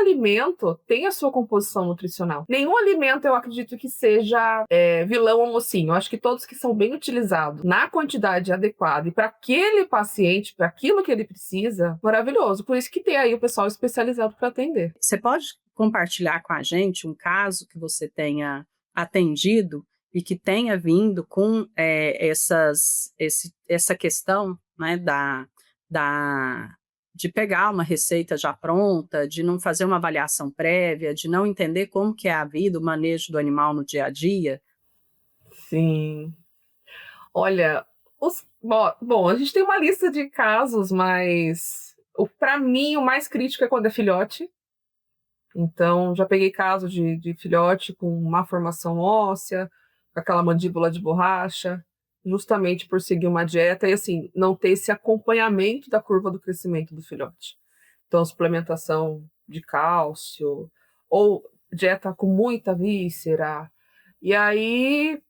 alimento tem a sua composição nutricional. Nenhum alimento eu acredito que seja vilão ou mocinho. Eu acho que todos que são bem utilizados na quantidade adequada e para aquele paciente, para aquilo que ele precisa, maravilhoso. Por isso que tem aí o pessoal especializado para atender. Você pode compartilhar com a gente um caso que você tenha atendido e que tenha vindo com essa questão, né, de pegar uma receita já pronta, de não fazer uma avaliação prévia, de não entender como que é a vida, o manejo do animal no dia a dia? Sim. Olha, bom, a gente tem uma lista de casos, mas para mim o mais crítico é quando é filhote. Então, já peguei caso de filhote com má formação óssea, com aquela mandíbula de borracha, justamente por seguir uma dieta e, assim, não ter esse acompanhamento da curva do crescimento do filhote. Então, suplementação de cálcio, ou dieta com muita víscera. E aí,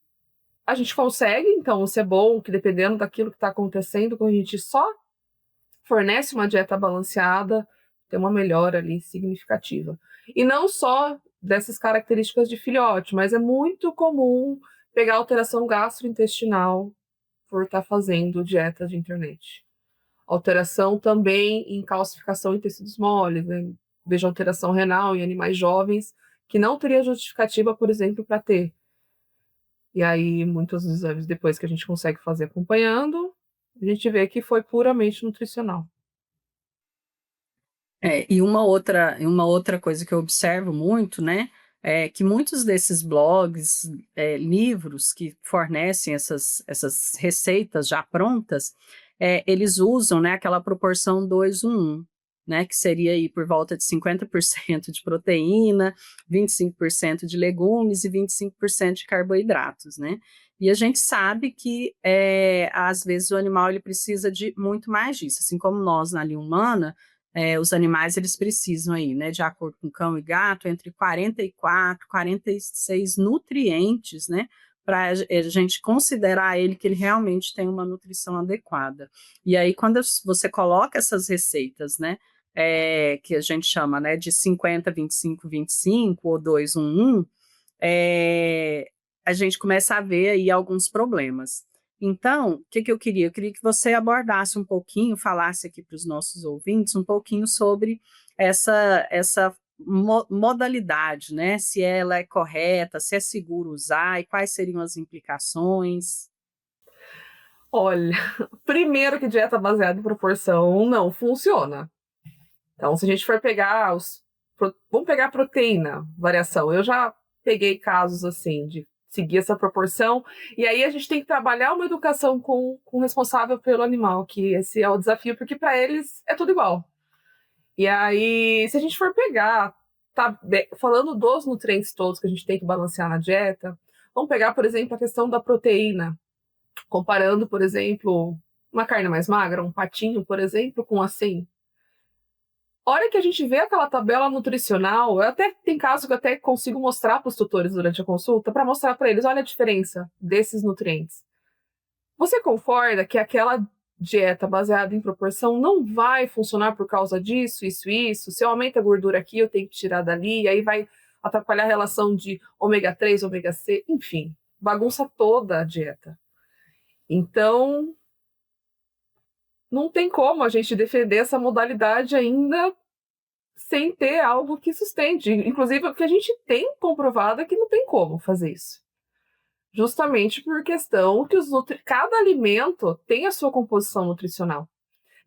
a gente consegue, então, isso é bom, que dependendo daquilo que está acontecendo, quando a gente só fornece uma dieta balanceada, tem uma melhora ali significativa. E não só dessas características de filhote, mas é muito comum pegar alteração gastrointestinal por estar fazendo dieta de internet. Alteração também em calcificação em tecidos moles, né? Vejo alteração renal em animais jovens que não teria justificativa, por exemplo, para ter. E aí, muitos dos exames depois que a gente consegue fazer acompanhando, a gente vê que foi puramente nutricional. E uma outra coisa que eu observo muito, né, é que muitos desses blogs, livros que fornecem essas receitas já prontas, eles usam, né, aquela proporção 2:1, né, que seria aí por volta de 50% de proteína, 25% de legumes e 25% de carboidratos, né? E a gente sabe que, às vezes, o animal ele precisa de muito mais disso, assim como nós, na linha humana, os animais eles precisam aí, né, de acordo com cão e gato, entre 44, 46 nutrientes, né, para a gente considerar ele que ele realmente tem uma nutrição adequada. E aí, quando você coloca essas receitas, né, que a gente chama, né, de 50, 25, 25 ou 2:1, a gente começa a ver aí alguns problemas. Então, o que eu queria? Eu queria que você abordasse um pouquinho, falasse aqui para os nossos ouvintes um pouquinho sobre essa modalidade, né? Se ela é correta, se é seguro usar e quais seriam as implicações. Olha, primeiro que dieta baseada em proporção não funciona. Então, se a gente for pegar vamos pegar a proteína, variação. Eu já peguei casos assim de seguir essa proporção, e aí a gente tem que trabalhar uma educação com o responsável pelo animal, que esse é o desafio, porque para eles é tudo igual. E aí, se a gente for pegar, falando dos nutrientes todos que a gente tem que balancear na dieta, vamos pegar, por exemplo, a questão da proteína, comparando, por exemplo, uma carne mais magra, um patinho, por exemplo, com assim. A hora que a gente vê aquela tabela nutricional, tem casos que eu até consigo mostrar para os tutores durante a consulta, para mostrar para eles, olha a diferença desses nutrientes. Você concorda que aquela dieta baseada em proporção não vai funcionar por causa disso, isso, isso? Se eu aumento a gordura aqui, eu tenho que tirar dali, e aí vai atrapalhar a relação de ômega 3, ômega C, enfim, bagunça toda a dieta. Então, não tem como a gente defender essa modalidade ainda sem ter algo que sustente. Inclusive, porque a gente tem comprovado que não tem como fazer isso. Justamente por questão que cada alimento tem a sua composição nutricional.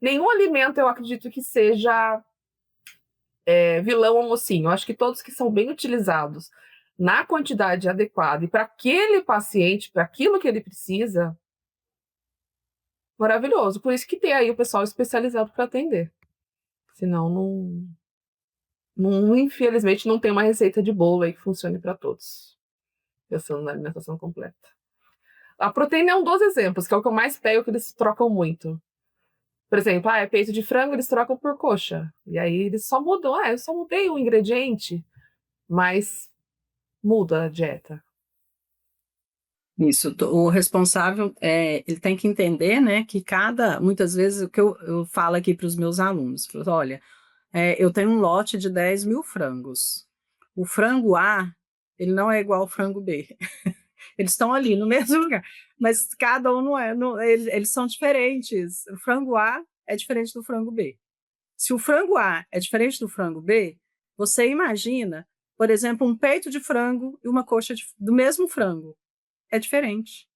Nenhum alimento eu acredito que seja vilão ou mocinho. Eu acho que todos que são bem utilizados na quantidade adequada e para aquele paciente, para aquilo que ele precisa, maravilhoso. Por isso que tem aí o pessoal especializado para atender. Senão, infelizmente, não tem uma receita de bolo aí que funcione para todos. Pensando na alimentação completa. A proteína é um dos exemplos, que é o que eu mais pego, que eles trocam muito. Por exemplo, é peito de frango, eles trocam por coxa. E aí eles só mudam. Eu só mudei um ingrediente, mas muda a dieta. Isso, o responsável, ele tem que entender, né, que muitas vezes o que eu falo aqui para os meus alunos, olha, Eu tenho um lote de 10 mil frangos. O frango A, ele não é igual ao frango B. Eles estão ali no mesmo lugar, mas cada um não é, eles são diferentes. O frango A é diferente do frango B. Se o frango A é diferente do frango B, você imagina, por exemplo, um peito de frango e uma coxa do mesmo frango. É diferente.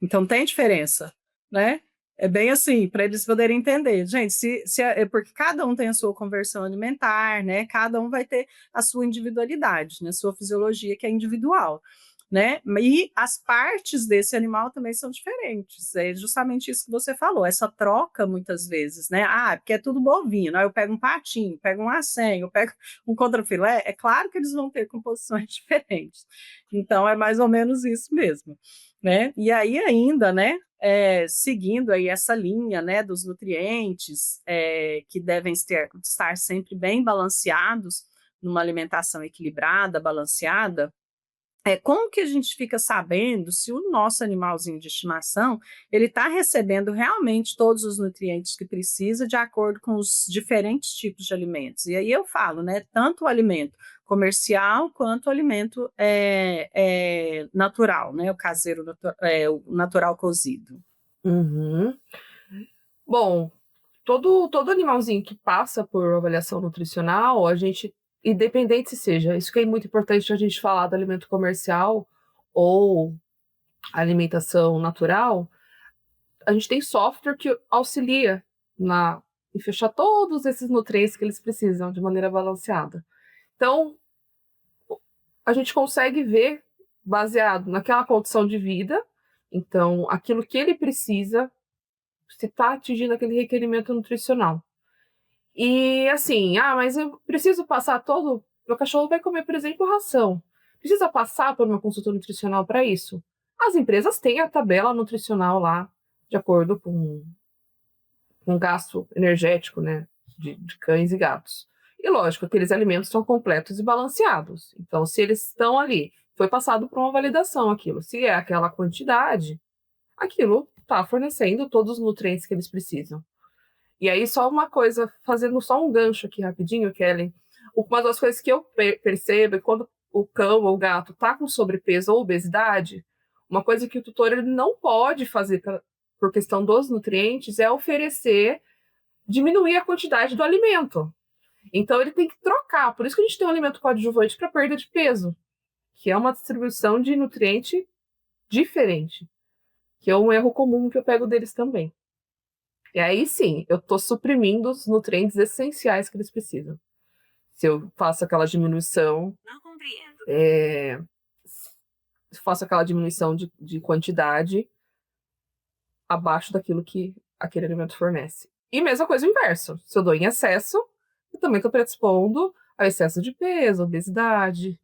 Então tem diferença, né? É bem assim, para eles poderem entender. Gente, é porque cada um tem a sua conversão alimentar, né? Cada um vai ter a sua individualidade, né? A sua fisiologia que é individual, né? E as partes desse animal também são diferentes. É justamente isso que você falou, essa troca muitas vezes, né? Ah, porque é tudo bovino. Aí eu pego um patinho, pego um acém, eu pego um contrafilé. É claro que eles vão ter composições diferentes. Então é mais ou menos isso mesmo, né? E aí ainda, né? Seguindo aí essa linha, né, dos nutrientes que devem estar sempre bem balanceados numa alimentação equilibrada, balanceada. Como que a gente fica sabendo se o nosso animalzinho de estimação ele está recebendo realmente todos os nutrientes que precisa de acordo com os diferentes tipos de alimentos? E aí eu falo, né, tanto o alimento comercial quanto o alimento natural, né, o caseiro, o natural cozido. Uhum. Bom, todo animalzinho que passa por avaliação nutricional, a gente, independente se seja, isso que é muito importante a gente falar do alimento comercial ou alimentação natural, a gente tem software que auxilia em fechar todos esses nutrientes que eles precisam de maneira balanceada. Então, a gente consegue ver, baseado naquela condição de vida, então, aquilo que ele precisa, se está atingindo aquele requerimento nutricional. E assim, mas eu preciso passar todo. Meu cachorro vai comer, por exemplo, ração. Precisa passar por uma consulta nutricional para isso? As empresas têm a tabela nutricional lá, de acordo com o gasto energético, né, de cães e gatos. E lógico, aqueles alimentos são completos e balanceados. Então, se eles estão ali, foi passado por uma validação aquilo. Se é aquela quantidade, aquilo está fornecendo todos os nutrientes que eles precisam. E aí, só uma coisa, fazendo só um gancho aqui rapidinho, Kelly. Uma das coisas que eu percebo é quando o cão ou o gato está com sobrepeso ou obesidade, uma coisa que o tutor ele não pode fazer por questão dos nutrientes é oferecer, diminuir a quantidade do alimento. Então, ele tem que trocar. Por isso que a gente tem um alimento coadjuvante para perda de peso, que é uma distribuição de nutriente diferente, que é um erro comum que eu pego deles também. E aí sim, eu estou suprimindo os nutrientes essenciais que eles precisam. Se eu faço aquela diminuição. Não compreendo. Se eu faço aquela diminuição de quantidade abaixo daquilo que aquele alimento fornece. E mesma coisa o inverso. Se eu dou em excesso, eu também estou predispondo ao excesso de peso, obesidade.